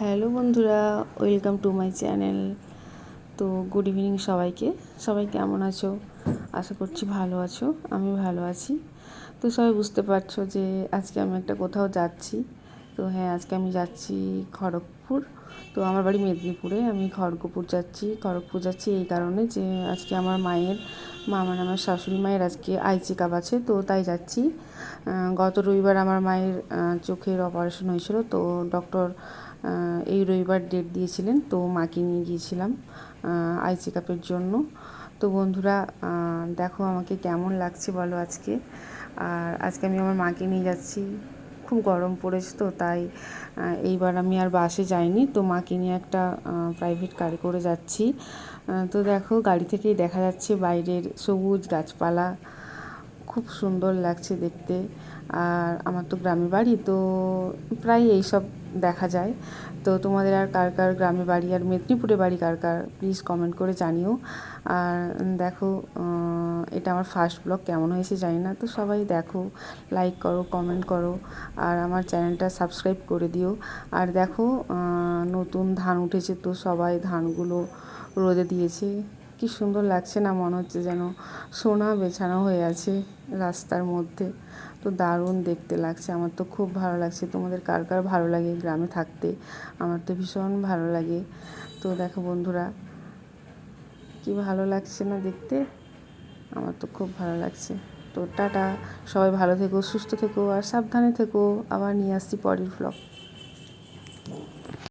Hello বন্ধুরা, welcome to my channel. তো good evening সবাইকে। সবাই কেমন আছো? আশা করছি ভালো আছো। আমি ভালো আছি। তো সবাই বুঝতে পারছো যে আজকে আমি একটা কোথাও যাচ্ছি। তো হ্যাঁ, আজকে আমি যাচ্ছি খড়গপুর। তো আমার বাড়ি মেদিনীপুরে, আমি খড়গপুর যাচ্ছি এই কারণে যে আজকে আমার মানে আমার শাশুড়ি মায়ের আজকে আই চেক আপ আছে, তো তাই যাচ্ছি। গত রবিবার আমার মায়ের চোখের অপারেশন হয়েছিল, তো ডক্টর এই রবিবার ডেট দিয়েছিলেন, তো মাকে নিয়ে গিয়েছিলাম আই চেক আপের জন্য। তো বন্ধুরা, দেখো আমাকে কেমন লাগছে বলো আজকে। আর আজকে আমি আমার মাকে নিয়ে যাচ্ছি। খুব গরম পড়েছে, তো তাই এইবার আমি আর বাসে যাইনি, তো মাকে নিয়ে একটা প্রাইভেট কারে করে যাচ্ছি। তো দেখো, গাড়ি থেকেই দেখা যাচ্ছে বাইরের সবুজ গাছপালা, খুব সুন্দর লাগছে দেখতে। আর আমার তো গ্রামে বাড়ি, তো প্রায় এইসব দেখা যায়। তো তোমাদের আর কার কার গ্রামে বাড়ি আর মেদিনীপুরে বাড়ি কার কার, প্লিজ কমেন্ট করে জানিও। আর দেখো, এটা আমার ফার্স্ট ব্লগ, কেমন হয়েছে জানি না। তো সবাই দেখো, লাইক করো, কমেন্ট করো, আর আমার চ্যানেলটা সাবস্ক্রাইব করে দিও। আর দেখো, নতুন ধান উঠেছে, তো সবাই ধানগুলো রোদে দিয়েছে। কি সুন্দর লাগছে না, মনে হচ্ছে যেন সোনা বেছানো হয়ে আছে রাস্তার মধ্যে। তো দারুণ দেখতে লাগছে, আমার তো খুব ভালো লাগছে। তোমাদের কার কার ভালো লাগে গ্রামে থাকতে? আমার তো ভীষণ ভালো লাগে। তো দেখো বন্ধুরা, কি ভালো লাগছে না দেখতে, আমার তো খুব ভালো লাগছে। তো টাটা, সবাই ভালো থেকো, সুস্থ থেকো, আর সাবধানে থেকো। আবার নিয়ে আসছি পরের ব্লগ।